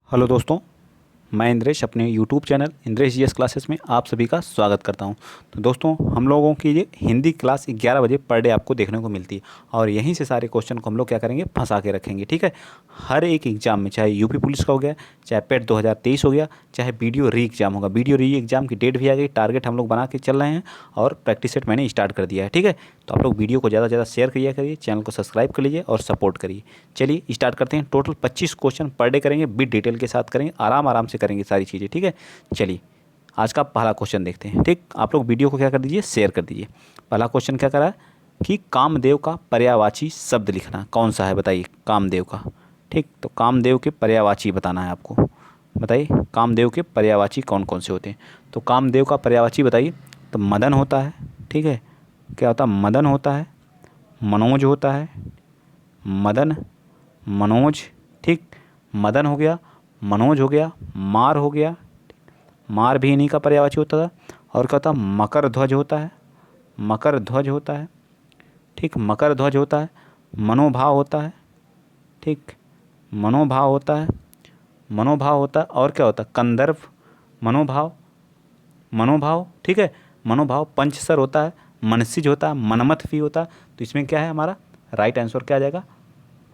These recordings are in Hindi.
हेलो दोस्तों, मैं इंद्रेश अपने YouTube channel Indresh GS classes में आप सभी का स्वागत करता हूं। तो दोस्तों, हम लोगों की ये हिंदी क्लास 11 बजे पर डे आपको देखने को मिलती है और यहीं से सारे क्वेश्चन को हम लोग क्या करेंगे, फंसा के रखेंगे। ठीक है, हर एक एग्जाम में, चाहे यूपी पुलिस का हो गया, चाहे पेट 2023 हो गया, चाहे वीडियो री एग्जाम होगा। वीडियो री एग्जाम की डेट भी आ गई, टारगेट हम लोग बना के चल रहे हैं और प्रैक्टिस सेट मैंने स्टार्ट कर दिया है। ठीक है, तो आप लोग वीडियो को ज़्यादा से ज़्यादा शेयर करिए, चैनल को सब्सक्राइब कर लीजिए और सपोर्ट करिए। चलिए स्टार्ट करते हैं। टोटल 25 क्वेश्चन पर डे करेंगे, बिट डिटेल के साथ करेंगे, आराम आराम से करेंगे सारी चीज़ें। ठीक है, चलिए आज का पहला क्वेश्चन देखते हैं। ठीक, आप लोग वीडियो को क्या कर दीजिए, शेयर कर दीजिए। पहला क्वेश्चन क्या करा है कि कामदेव का पर्यायवाची शब्द लिखना कौन सा है, बताइए। कामदेव का, ठीक, तो कामदेव के पर्यायवाची बताना है आपको। बताइए कामदेव के पर्यायवाची कौन कौन से होते हैं। तो कामदेव का पर्यायवाची बताइए। तो मदन होता है, ठीक है, क्या होता है, मदन होता है, मनोज होता है, मदन, मनोज, ठीक, मदन हो गया, मनोज हो गया, मार हो गया, मार भी इन्हीं का पर्यायवाची होता था। और क्या होता है, मकर ध्वज होता है, मकर ध्वज होता है, ठीक, मकर ध्वज होता है, मनोभाव होता है, ठीक, मनोभाव होता है, मनोभाव होता है। और क्या होता है, कंदर्प, मनोभाव, मनोभाव, ठीक है, मनोभाव, पंचसर होता है, मनसिज होता है, मनमथ भी होता है। तो इसमें क्या है, हमारा राइट आंसर क्या आ जाएगा,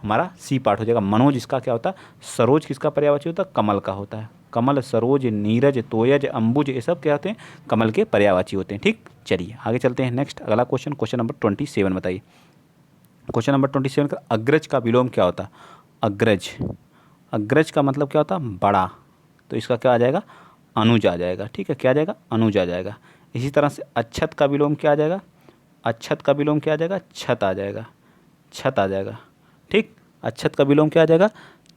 हमारा सी पार्ट हो जाएगा। मनोज इसका क्या होता है, सरोज किसका पर्यायवाची होता है, कमल का होता है। कमल, सरोज, नीरज, तोयज, अंबुज, ये सब क्या होते हैं, कमल के पर्यायवाची होते हैं। ठीक, चलिए आगे चलते हैं। नेक्स्ट अगला क्वेश्चन, क्वेश्चन नंबर 27 बताइए। क्वेश्चन नंबर 27 का अग्रज का विलोम क्या होता है। अग्रज, अग्रज का मतलब क्या होता है, बड़ा। तो इसका क्या आ जाएगा, अनुज आ जाएगा। ठीक है, क्या आ जाएगा, अनुज आ जाएगा। इसी तरह से अच्छत का विलोम क्या आ जाएगा, अच्छत का विलोम क्या आ जाएगा, छत आ जाएगा, छत आ जाएगा। ठीक, अच्छत का विलोम क्या आ जाएगा,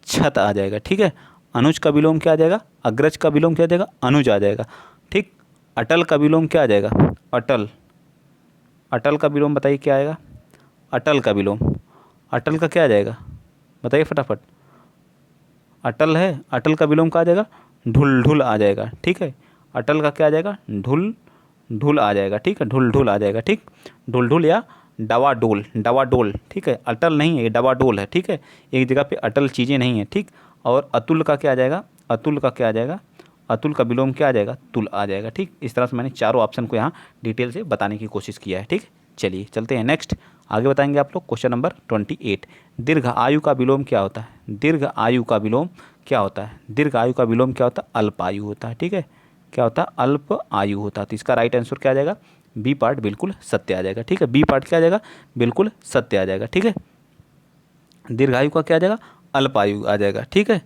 छत आ जाएगा। ठीक है, अनुज का विलोम क्या आ जाएगा, अग्रज का विलोम क्या आ जाएगा, अनुज आ जाएगा। ठीक, अटल का विलोम क्या आ जाएगा, अटल, अटल का विलोम बताइए क्या आएगा, अटल का विलोम, अटल का क्या आ जाएगा, बताइए फटाफट। अटल है, अटल का विलोम क्या आ जाएगा, ढुल ढुल आ जाएगा। ठीक है, अटल का क्या आ जाएगा, ढुल ढुल आ जाएगा। ठीक है, ढुल ढुल आ जाएगा। ठीक, ढुल ढुल या डवाडोल, डवाडोल। ठीक है, अटल नहीं है, ये डवाडोल है। ठीक है, एक जगह पे अटल चीज़ें नहीं है। ठीक, और अतुल का क्या आ जाएगा, अतुल का क्या आ जाएगा, अतुल का विलोम क्या आ जाएगा, तुल आ जाएगा। ठीक, इस तरह से मैंने चारों ऑप्शन को यहाँ डिटेल से बताने की कोशिश किया है। ठीक, चलिए चलते हैं नेक्स्ट, आगे बताएंगे आप लोग। क्वेश्चन नंबर 28, दीर्घ आयु का विलोम क्या होता है। दीर्घ आयु का विलोम क्या होता है, दीर्घ आयु का विलोम क्या होता है, अल्प आयु होता है। ठीक है, क्या होता है, अल्प आयु होता है। तो इसका राइट आंसर क्या आ जाएगा, बी पार्ट बिल्कुल सत्य आ जाएगा। ठीक है, बी पार्ट क्या आ जाएगा, बिल्कुल सत्य आ जाएगा। ठीक है, दीर्घायु का क्या आ जाएगा, अल्पायु आ जाएगा। ठीक है,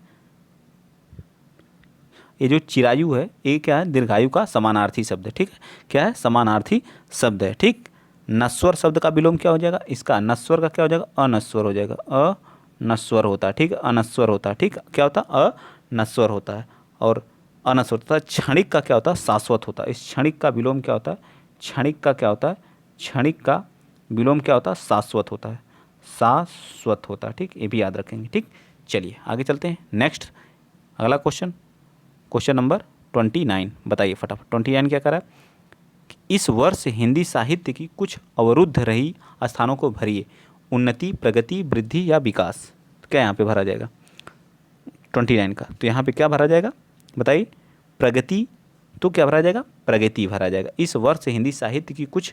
ये जो चिरायु है ये क्या है, दीर्घायु का समानार्थी शब्द है। ठीक है, क्या है, समानार्थी शब्द है। ठीक, नश्वर शब्द का विलोम क्या हो जाएगा, इसका नश्वर का क्या हो जाएगा, अनश्वर हो जाएगा, अनश्वर होता है। ठीक है, अनश्वर होता है। ठीक, क्या होता है, अनश्वर होता है। और अनश्वर होता है। क्षणिक का क्या होता है, शाश्वत होता है। इस क्षणिक का विलोम क्या होता है, क्षणिक का क्या होता है, क्षणिक का विलोम क्या होता है, शाश्वत होता है, शाश्वत होता है। ठीक, ये भी याद रखेंगे। ठीक, चलिए आगे चलते हैं। नेक्स्ट अगला क्वेश्चन, क्वेश्चन नंबर 29 बताइए फटाफट। 29 क्या करा है, इस वर्ष हिंदी साहित्य की कुछ अवरुद्ध रही स्थानों को भरिए। उन्नति, प्रगति, वृद्धि या विकास। तो क्या यहाँ पे भरा जाएगा 29 का, तो यहाँ पे क्या भरा जाएगा बताइए, प्रगति। तो क्या भरा जाएगा, प्रगति भरा जाएगा। इस वर्ष हिंदी साहित्य की कुछ,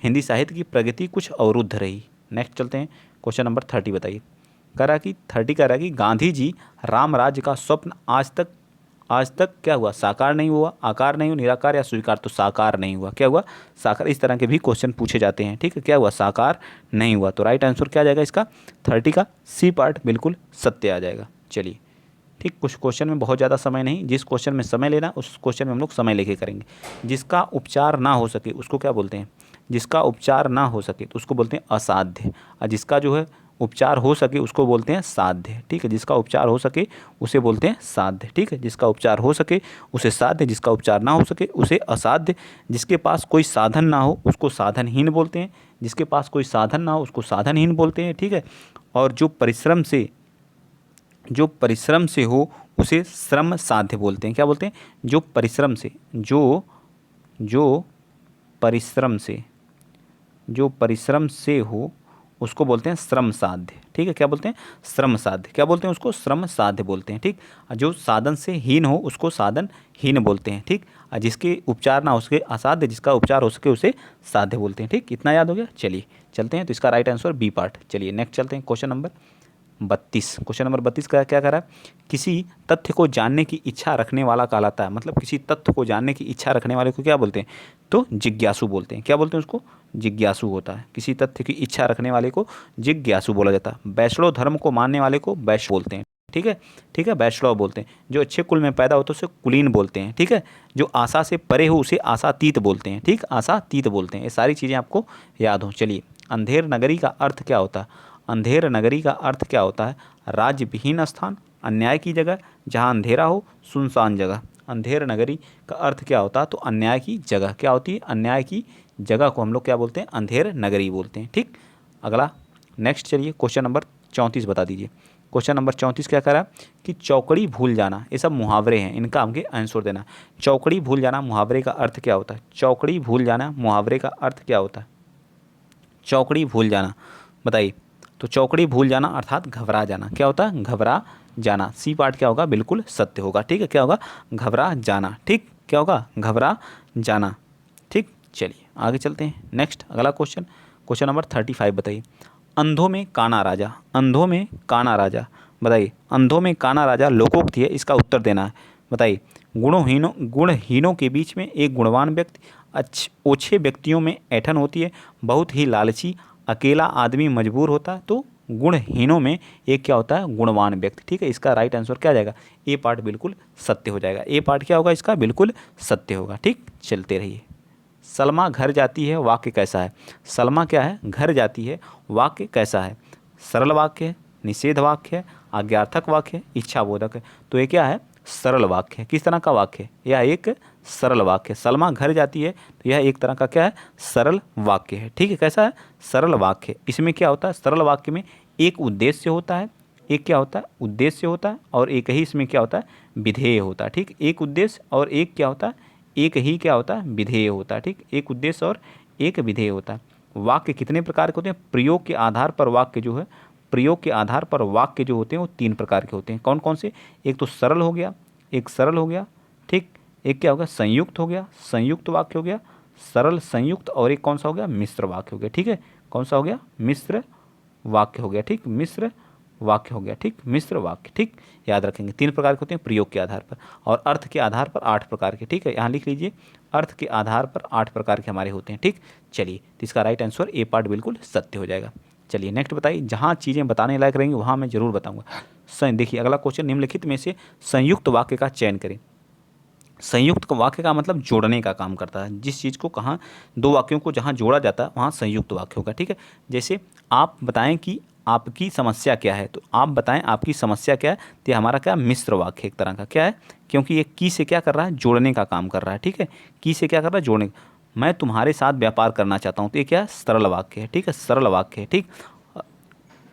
हिंदी साहित्य की प्रगति कुछ अवरुद्ध रही। नेक्स्ट चलते हैं, क्वेश्चन नंबर 30 बताइए। कह रहा कि 30 कह रहा कि गांधी जी राम राज्य का स्वप्न आज तक क्या हुआ, साकार नहीं हुआ, आकार नहीं हुआ, निराकार या स्वीकार। तो साकार नहीं हुआ, क्या हुआ, साकार। इस तरह के भी क्वेश्चन पूछे जाते हैं। ठीक है, क्या हुआ, साकार नहीं हुआ। तो राइट आंसर क्या आ जाएगा इसका, 30 का सी पार्ट बिल्कुल सत्य आ जाएगा। चलिए, ठीक, कुछ क्वेश्चन में बहुत ज़्यादा समय नहीं, जिस क्वेश्चन में समय लेना उस क्वेश्चन में हम लोग समय लेके करेंगे। जिसका उपचार ना हो सके उसको क्या बोलते हैं, जिसका उपचार ना हो सके तो उसको बोलते हैं असाध्य, और जिसका जो है उपचार हो सके उसको बोलते हैं साध्य। ठीक है, जिसका उपचार हो सके उसे बोलते हैं साध्य। ठीक है, जिसका उपचार हो सके उसे साध्य, जिसका उपचार ना हो सके उसे असाध्य। जिसके पास कोई साधन ना हो उसको साधनहीन बोलते हैं, जिसके पास कोई साधन ना हो उसको साधनहीन बोलते हैं। ठीक है, और जो परिश्रम से हो उसे श्रम साध्य बोलते हैं। क्या बोलते हैं, जो परिश्रम से, जो परिश्रम से, जो परिश्रम से हो उसको बोलते हैं श्रम साध्य। ठीक है, क्या बोलते हैं? श्रम साध्य। क्या बोलते हैं उसको? श्रम साध्य बोलते हैं। ठीक, जो साधन से हीन हो उसको साधनहीन बोलते हैं। ठीक, जिसके उपचार ना हो सके असाध्य, जिसका उपचार हो सके उसे साध्य बोलते हैं। ठीक, इतना याद हो गया। चलिए चलते हैं, तो इसका राइट आंसर बी पार्ट। चलिए नेक्स्ट चलते हैं, क्वेश्चन नंबर 32। क्वेश्चन नंबर 32 का क्या करा? किसी तथ्य को जानने की इच्छा रखने वाला कहलाता है। मतलब किसी तथ्य को जानने की इच्छा रखने वाले को क्या बोलते हैं? तो जिज्ञासु बोलते हैं। क्या बोलते हैं उसको? जिज्ञासु होता है। किसी तथ्य की इच्छा रखने वाले को जिज्ञासु बोला जाता है। वैष्णव धर्म को मानने वाले को वैश्य बोलते हैं। ठीक है, ठीक है, वैष्णव बोलते हैं। जो अच्छे कुल में पैदा होता है उसे कुलीन बोलते हैं। ठीक है, जो आशा से परे हो उसे आशातीत बोलते हैं। ठीक, आशातीत बोलते हैं। ये सारी चीज़ें आपको याद हो। चलिए, अंधेर नगरी का अर्थ क्या होता है? अंधेर नगरी का अर्थ क्या होता है? राज्य विहीन स्थान, अन्याय की जगह, जहाँ अंधेरा हो, सुनसान जगह। अंधेर नगरी का अर्थ क्या होता है? तो अन्याय की जगह। क्या होती है? अन्याय की जगह को हम लोग क्या बोलते हैं? अंधेर नगरी बोलते हैं। ठीक, अगला नेक्स्ट चलिए, क्वेश्चन नंबर 34 बता दीजिए। क्वेश्चन नंबर 34 क्या करा कि चौकड़ी भूल जाना, ये सब मुहावरे हैं, इनका हमके आंसर देना। चौकड़ी भूल जाना मुहावरे का अर्थ क्या होता है? चौकड़ी भूल जाना मुहावरे का अर्थ क्या होता है? चौकड़ी भूल जाना बताइए। तो चौकड़ी भूल जाना अर्थात घबरा जाना। क्या होता है? घबरा जाना। सी पार्ट क्या होगा? बिल्कुल सत्य होगा। ठीक है, क्या होगा? घबरा जाना। ठीक, क्या होगा? घबरा जाना। ठीक, चलिए आगे चलते हैं। नेक्स्ट अगला क्वेश्चन, क्वेश्चन नंबर 35 बताइए। अंधों में काना राजा, अंधों में काना राजा बताइए। अंधों में काना राजा लोकोक्ति है, इसका उत्तर देना है। बताइए, गुणहीनों के बीच में एक गुणवान व्यक्ति, ओछे व्यक्तियों में ऐंठन होती है, बहुत ही लालची, अकेला आदमी मजबूर होता है, तो गुणहीनों में एक क्या होता है? गुणवान व्यक्ति। ठीक है, इसका राइट आंसर क्या आ जाएगा? ए पार्ट बिल्कुल सत्य हो जाएगा। ए पार्ट क्या होगा इसका? बिल्कुल सत्य होगा। ठीक, चलते रहिए। सलमा घर जाती है, वाक्य कैसा है? सलमा क्या है? घर जाती है, वाक्य कैसा है? सरल वाक्य है, निषेध वाक्य है, आज्ञार्थक वाक्य है, इच्छाबोधक है। तो ये क्या है? सरल वाक्य है। किस तरह का वाक्य है? यह एक सरल वाक्य है। सलमा घर जाती है, तो यह एक तरह का क्या है? सरल वाक्य है। ठीक है, कैसा है? सरल वाक्य है। इसमें क्या होता है? सरल वाक्य में एक उद्देश्य होता है, एक क्या होता है? उद्देश्य होता है, और एक ही इसमें क्या होता है? विधेय होता है। ठीक, एक उद्देश्य और एक क्या होता है? एक ही क्या होता है? विधेय होता है। ठीक, एक उद्देश्य और एक विधेय होता है। वाक्य कितने प्रकार के होते हैं? प्रयोग के आधार पर वाक्य जो है, प्रयोग के आधार पर वाक्य जो होते हैं वो 3 प्रकार के होते हैं। कौन कौन से? एक तो सरल हो गया, एक सरल हो गया। ठीक, एक क्या हो गया? संयुक्त हो गया, संयुक्त वाक्य हो गया, सरल संयुक्त, और एक कौन सा हो गया? मिश्र वाक्य हो गया। ठीक है, कौन सा हो गया? मिश्र वाक्य हो गया। ठीक, मिश्र वाक्य हो गया। ठीक, मिश्र वाक्य। ठीक, याद रखेंगे 3 प्रकार के होते हैं प्रयोग के आधार पर, और अर्थ के आधार पर 8 प्रकार के। ठीक है, यहाँ लिख लीजिए, अर्थ के आधार पर 8 प्रकार के हमारे होते हैं। ठीक, चलिए, तो इसका राइट आंसर ए पार्ट बिल्कुल सत्य हो जाएगा। चलिए नेक्स्ट बताइए। जहाँ चीज़ें बताने लायक रहेंगी वहाँ मैं जरूर बताऊँगा। देखिए अगला क्वेश्चन, निम्नलिखित में से संयुक्त वाक्य का चयन करें। संयुक्त वाक्य का मतलब जोड़ने का काम करता है। जिस चीज़ को कहाँ, 2 वाक्यों को जहाँ जोड़ा जाता है वहाँ संयुक्त वाक्य होगा। ठीक है, जैसे आप बताएं कि आपकी समस्या क्या है, तो आप बताएं आपकी समस्या क्या है, तो ये हमारा क्या? मिश्र वाक्य एक तरह का क्या है, क्योंकि ये की से क्या कर रहा है? जोड़ने का काम कर रहा है। ठीक है, की से क्या कर रहा है? जोड़ने। मैं तुम्हारे साथ व्यापार करना चाहता हूँ, तो ये क्या है? सरल वाक्य है। ठीक है, सरल वाक्य है। ठीक,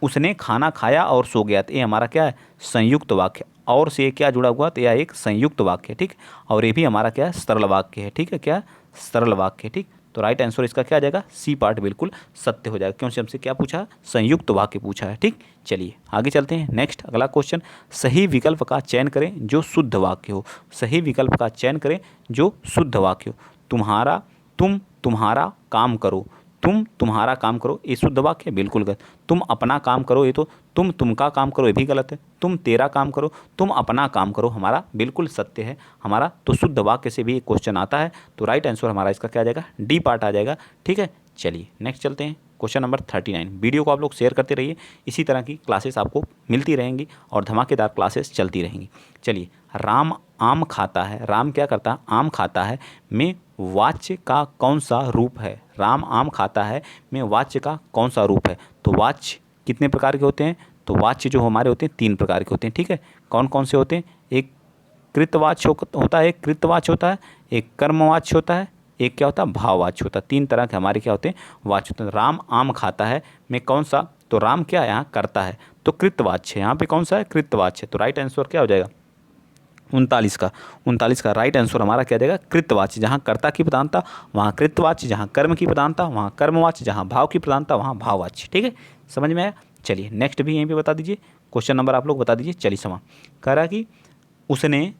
उसने खाना खाया और सो गया, तो ये हमारा क्या है? संयुक्त वाक्य। और से क्या जुड़ा हुआ? तो यह एक संयुक्त वाक्य है। ठीक, और ये भी हमारा क्या है? सरल वाक्य है। ठीक है, क्या? सरल वाक्य है। ठीक, तो राइट आंसर इसका क्या आ जाएगा? सी पार्ट बिल्कुल सत्य हो जाएगा, क्योंकि हमसे क्या पूछा? संयुक्त वाक्य पूछा है। ठीक, चलिए आगे चलते हैं। नेक्स्ट अगला क्वेश्चन, सही विकल्प का चयन करें जो शुद्ध वाक्य हो। सही विकल्प का चयन करें जो शुद्ध वाक्य हो। तुम्हारा, तुम तुम्हारा काम करो, तुम तुम्हारा काम करो, ये शुद्ध वाक्य है? बिल्कुल गलत। तुम अपना काम करो, ये तो तुम का काम करो, ये भी गलत है। तुम तेरा काम करो, तुम अपना काम करो, हमारा बिल्कुल सत्य है। हमारा तो शुद्ध वाक्य से भी एक क्वेश्चन आता है, तो राइट आंसर हमारा इसका क्या आ जाएगा? डी पार्ट आ जाएगा। ठीक है, चलिए नेक्स्ट चलते हैं। Question number 39। वीडियो को आप लोग शेयर करते रहिए, इसी तरह की क्लासेस आपको मिलती रहेंगी और धमाकेदार क्लासेस चलती रहेंगी। चलिए, राम आम खाता है, राम क्या करता है? आम खाता है, में वाच्य का कौन सा रूप है? राम आम खाता है में वाच्य का कौन सा रूप है? तो वाच्य कितने प्रकार के होते हैं? तो वाच्य जो हमारे होते हैं 3 प्रकार के होते हैं। ठीक है, कौन कौन से होते हैं? एक कृतवाच्य होता है, एक कृतवाच्य होता है, एक कर्मवाच्य होता है, एक क्या होता है? भाववाच्य होता है। 3 तरह के हमारे क्या होते हैं? वाच्य होते हैं। राम आम खाता है में कौन सा? तो राम क्या यहाँ करता है, तो कृतवाच्य। यहाँ पे कौन सा है? कृतवाच्य। तो राइट आंसर क्या हो जाएगा? 39 का राइट आंसर हमारा क्या देगा? कृतवाच्य। जहाँ कर्ता की प्रधानता वहाँ कृतवाच्य, जहाँ कर्म की प्रधानता वहाँ कर्मवाच्य, जहाँ भाव की प्रधानता वहाँ भाववाच्य। ठीक है, समझ में आया। चलिए नेक्स्ट भी यहीं पे बता दीजिए, क्वेश्चन नंबर आप लोग बता दीजिए 40वां। कह रहा कि उसने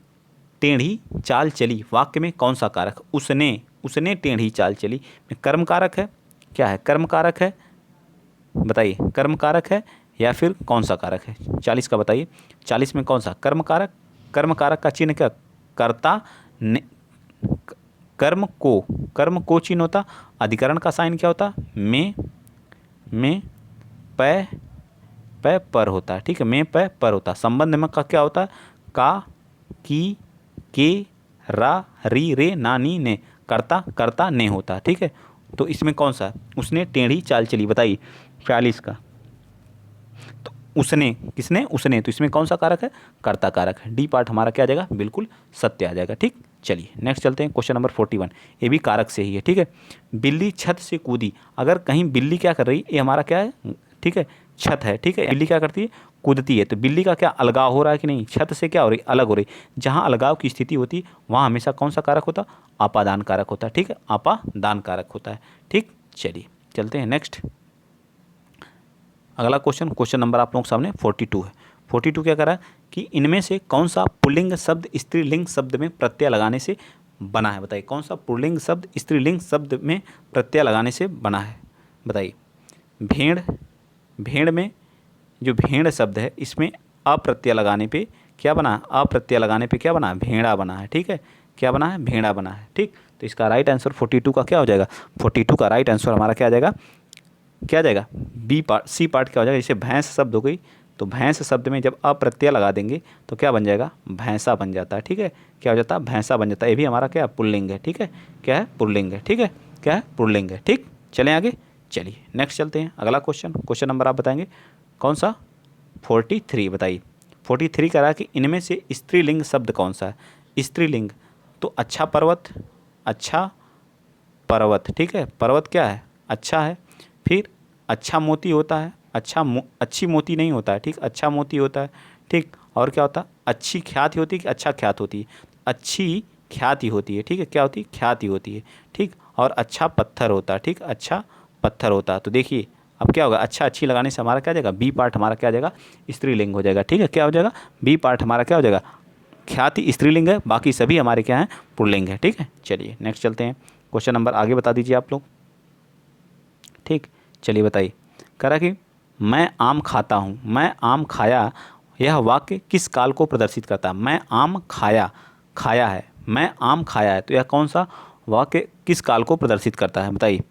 टेढ़ी चाल चली, वाक्य में कौन सा कारक, उसने टेढ़ी चाल चली में कर्म कारक है, क्या है, कर्म कारक है, बताइए कर्म कारक है या फिर कौन सा कारक है। 40 का बताइए, 40 में कौन सा कर्म कारक, कर्म कारक का चिन्ह क्या, कर्ता ने, कर्म को चिन्ह होता, अधिकरण का साइन क्या होता, में पै पर होता है, ठीक है, में पै पर होता। संबंध में का क्या होता है, का, की, के, रा, री, रे, ना, नी, ने, कर्ता ने होता है, ठीक है। तो इसमें कौन सा, उसने टेढ़ी चाल चली, बताइए 40 का। तो उसने, किसने, उसने, तो इसमें कौन सा कारक है, कर्ता कारक है। डी पार्ट हमारा क्या आ जाएगा, बिल्कुल सत्य आ जाएगा, ठीक। चलिए नेक्स्ट चलते हैं, क्वेश्चन नंबर 41, ये भी कारक से ही है, ठीक है। बिल्ली छत से कूदी, अगर कहीं बिल्ली क्या कर रही है, ये हमारा क्या है, ठीक है, छत है, ठीक है। बिल्ली क्या करती है, कूदती है, तो बिल्ली का क्या अलगाव हो रहा है कि नहीं, छत से क्या हो रही, अलग हो रही। जहाँ अलगाव की स्थिति होती है वहाँ हमेशा कौन सा कारक होता, आपादान कारक होता है, ठीक है, आपादान कारक होता है, ठीक। चलिए चलते हैं नेक्स्ट, अगला क्वेश्चन नंबर आप लोगों के सामने 42 है। 42 क्या करा कि इनमें से कौन सा पुल्लिंग शब्द स्त्रीलिंग शब्द में प्रत्यय लगाने से बना है, बताइए कौन सा पुल्लिंग शब्द स्त्रीलिंग शब्द में प्रत्यय लगाने से बना है, बताइए। भेड़ में जो भेड़ शब्द है इसमें अप्रत्यय लगाने पे क्या बना, अप्रत्यय लगाने पे क्या बना, भेड़ा बना है, ठीक है, क्या बना है, भेड़ा बना है, ठीक। तो इसका राइट आंसर 42 का क्या हो जाएगा, 42 का राइट आंसर हमारा क्या आ जाएगा, क्या आ जाएगा, बी पार्ट, सी पार्ट क्या हो जाएगा। जैसे भैंस शब्द हो गई, तो भैंस शब्द में जब अप्रत्यय लगा देंगे तो क्या बन जाएगा, भैंसा बन जाता है, ठीक है, क्या हो जाता है, भैंसा बन जाता है। ये भी हमारा क्या पुल्लिंग है, ठीक है, क्या है, पुल्लिंग है, ठीक है, क्या है, पुल्लिंग है, ठीक। चलें आगे, चलिए नेक्स्ट चलते हैं, अगला क्वेश्चन नंबर आप बताएंगे कौन सा, 43 बताइए। 43 कह रहा है कि इनमें से स्त्रीलिंग शब्द कौन सा है, स्त्रीलिंग, तो अच्छा पर्वत, ठीक है, पर्वत क्या है, अच्छा है। फिर अच्छा मोती होता है, अच्छी मोती नहीं होता है, ठीक, अच्छा मोती होता है, ठीक। और क्या होता है, अच्छी ख्याति होती है कि अच्छा ख्यात होती है, अच्छी ख्याति होती है, ठीक है, क्या होती है, ख्याति होती है, ठीक। और अच्छा पत्थर होता है, ठीक, अच्छा पत्थर होता है। तो देखिए अब क्या होगा, अच्छा अच्छी लगाने से हमारा क्या आ जाएगा, बी पार्ट हमारा क्या आ जाएगा, स्त्रीलिंग हो जाएगा, ठीक है, क्या हो जाएगा, बी पार्ट हमारा क्या हो जाएगा, ख्याति स्त्रीलिंग है, बाकी सभी हमारे क्या हैं, पुल्लिंग है, ठीक है। चलिए नेक्स्ट चलते हैं, क्वेश्चन नंबर आगे बता दीजिए आप लोग, ठीक। चलिए बताइए, कह रहा कि मैं आम खाता हूँ, मैं आम खाया, यह वाक्य किस काल को प्रदर्शित करता है, मैं आम खाया है, मैं आम खाया है, तो यह कौन सा वाक्य किस काल को प्रदर्शित करता है, बताइए।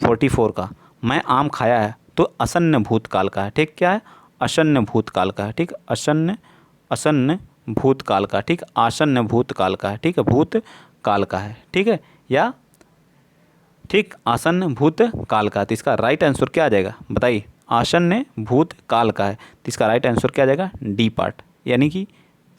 44 का, मैं आम खाया है, तो असन्न भूतकाल का है, ठीक, क्या है, असन्न भूतकाल का है, ठीक, असन्न भूतकाल का, ठीक, आसन्न भूतकाल का है, ठीक है, भूतकाल का है, ठीक है, या ठीक आसन्न भूत काल का। तो इसका राइट आंसर क्या आ जाएगा, बताइए, आसन्न भूत काल का है, तो इसका राइट आंसर क्या आ जाएगा, डी पार्ट, यानी कि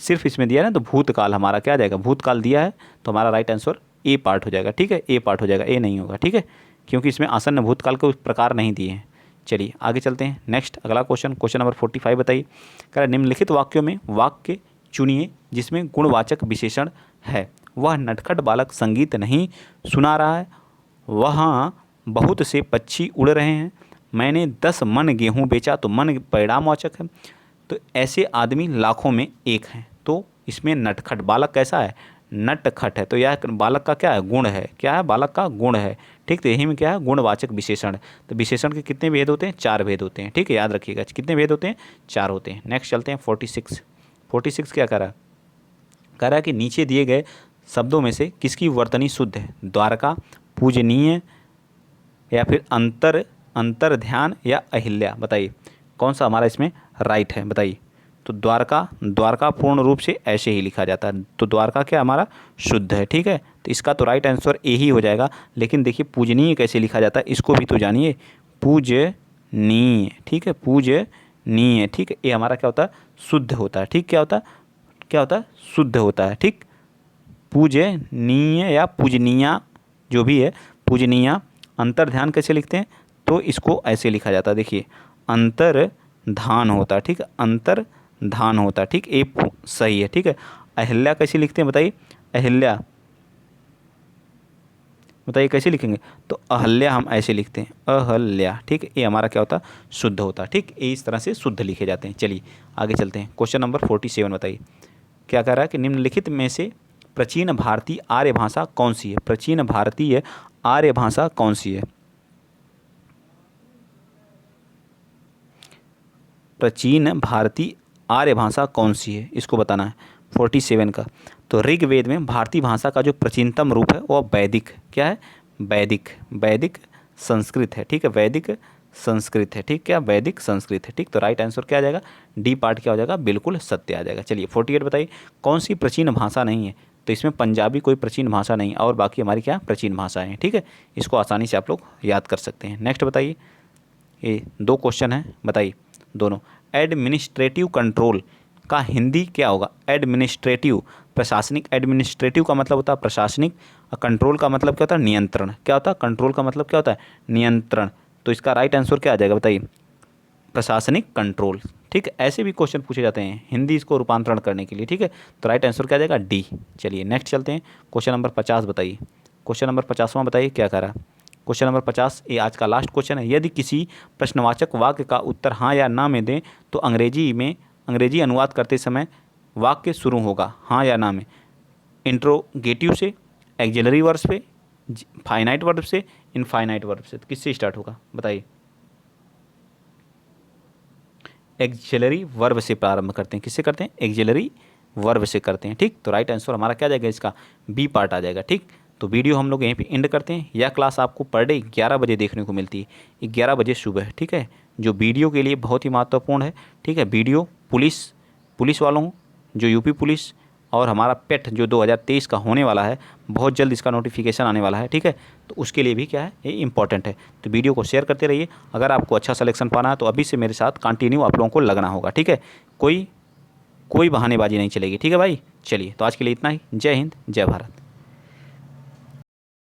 सिर्फ इसमें दिया है ना, तो भूतकाल हमारा क्या आ जाएगा, भूतकाल दिया है, तो हमारा राइट आंसर ए पार्ट हो जाएगा, ठीक है, ए पार्ट हो जाएगा, ए नहीं होगा, ठीक है, क्योंकि इसमें आसन्न भूतकाल के उस प्रकार नहीं दिए हैं। चलिए आगे चलते हैं नेक्स्ट, अगला क्वेश्चन नंबर 45 बताइए। कह रहा निम्नलिखित वाक्यों में वाक्य चुनिए जिसमें गुणवाचक विशेषण है। वह नटखट बालक संगीत नहीं सुना रहा है, वहाँ बहुत से पक्षी उड़ रहे हैं, मैंने 10 मन गेहूँ बेचा, तो मन परिणामवाचक है, तो ऐसे आदमी लाखों में एक हैं। तो इसमें नटखट, बालक कैसा है, नटखट है, तो यह बालक का क्या है, गुण है, क्या है, बालक का गुण है, ठीक। तो यही में क्या है, गुणवाचक विशेषण है। तो विशेषण के कितने भेद होते हैं, 4 भेद होते हैं, ठीक है, याद रखिएगा, कितने भेद होते हैं, 4 होते हैं। नेक्स्ट चलते हैं 46 क्या कर रहा है, कह रहा है कि नीचे दिए गए शब्दों में से किसकी वर्तनी शुद्ध है, द्वारका, पूजनीय, या फिर अंतर ध्यान, या अहिल्या, बताइए कौन सा हमारा इसमें राइट है, बताइए। तो द्वारका पूर्ण रूप से ऐसे ही लिखा जाता है, तो द्वारका क्या हमारा शुद्ध है, ठीक है, तो इसका तो राइट आंसर ए ही हो जाएगा। लेकिन देखिए पूजनीय कैसे लिखा जाता है, इसको भी तो जानिए, पूजनीय, ठीक है, पूजनीय, ठीक है, ये हमारा क्या होता है, शुद्ध होता है, ठीक, क्या होता है, शुद्ध होता है, ठीक। पूजनीय या पूजनीया जो भी है, पूजनीया। अंतर ध्यान कैसे लिखते हैं, तो इसको ऐसे लिखा जाता है, देखिए अंतर धान होता है, ठीक है, अंतर धान होता है, ठीक, ए सही है, ठीक है। अहिल्या कैसे लिखते हैं, बताइए, अहिल्या बताइए कैसे लिखेंगे? तो अहल्या हम ऐसे लिखते हैं, अहल्या, ठीक है। ये हमारा क्या होता है? शुद्ध होता है, ठीक। ये इस तरह से शुद्ध लिखे जाते हैं। चलिए आगे चलते हैं। क्वेश्चन नंबर 47 बताइए क्या कह रहा है कि निम्नलिखित में से प्राचीन भारतीय आर्य भाषा कौन सी है? प्राचीन भारतीय आर्य भाषा कौन सी है? प्राचीन भारतीय आर्य भाषा कौन सी है, इसको बताना है 47 का। तो ऋग्वेद में भारतीय भाषा का जो प्राचीनतम रूप है वो वैदिक, क्या है? वैदिक, वैदिक संस्कृत है, ठीक है। वैदिक संस्कृत है, ठीक। क्या? वैदिक संस्कृत है, ठीक। तो राइट आंसर क्या आ जाएगा? डी पार्ट क्या हो जाएगा? बिल्कुल सत्य आ जाएगा। चलिए 48 बताइए कौन सी प्राचीन भाषा नहीं है? तो इसमें पंजाबी कोई प्राचीन भाषा नहीं और बाकी हमारी क्या प्राचीन भाषाएं हैं, ठीक है। इसको आसानी से आप लोग याद कर सकते हैं। नेक्स्ट बताइए, ये 2 क्वेश्चन हैं, बताइए दोनों। एडमिनिस्ट्रेटिव कंट्रोल का हिंदी क्या होगा? एडमिनिस्ट्रेटिव, प्रशासनिक। एडमिनिस्ट्रेटिव का मतलब होता है प्रशासनिक, और कंट्रोल का मतलब क्या होता है? नियंत्रण। क्या होता है? कंट्रोल का मतलब क्या होता है? नियंत्रण। तो इसका राइट आंसर क्या आ जाएगा बताइए? प्रशासनिक कंट्रोल, ठीक है। ऐसे भी क्वेश्चन पूछे जाते हैं हिंदी इसको रूपांतरण करने के लिए, ठीक है। तो राइट आंसर क्या आ जाएगा? डी। चलिए नेक्स्ट चलते हैं। क्वेश्चन नंबर 50 बताइए। क्वेश्चन नंबर 50वां बताइए क्या कह रहा है? क्वेश्चन नंबर 50 ये आज का लास्ट क्वेश्चन है। यदि किसी प्रश्नवाचक वाक्य का उत्तर हाँ या ना में दें तो अंग्रेजी अनुवाद करते समय वाक्य शुरू होगा हाँ या ना में इंट्रोगेटिव से, एक्सिलरी वर्ब से, फाइनाइट वर्ब से, इनफाइनाइट वर्ब से। तो किससे स्टार्ट होगा बताइए? एक्सिलरी वर्ब से प्रारंभ करते हैं। किससे करते हैं? एक्सिलरी वर्ब से करते हैं, ठीक। तो राइट आंसर हमारा क्या जाएगा? इसका बी पार्ट आ जाएगा, ठीक। तो वीडियो हम लोग यहीं पे एंड करते हैं। यह क्लास आपको पर डे 11 बजे देखने को मिलती है, 11 बजे सुबह, ठीक है। जो वीडियो के लिए बहुत ही महत्वपूर्ण है, ठीक है। वीडियो पुलिस वालों, जो यूपी पुलिस और हमारा पेट जो 2023 का होने वाला है, बहुत जल्द इसका नोटिफिकेशन आने वाला है, ठीक है। तो उसके लिए भी क्या है, ये इंपॉर्टेंट है। तो वीडियो को शेयर करते रहिए। अगर आपको अच्छा सिलेक्शन पाना है तो अभी से मेरे साथ कंटिन्यू आप लोगों को लगना होगा, ठीक है। कोई बहानेबाजी नहीं चलेगी, ठीक है भाई। चलिए तो आज के लिए इतना ही। जय हिंद, जय भारत।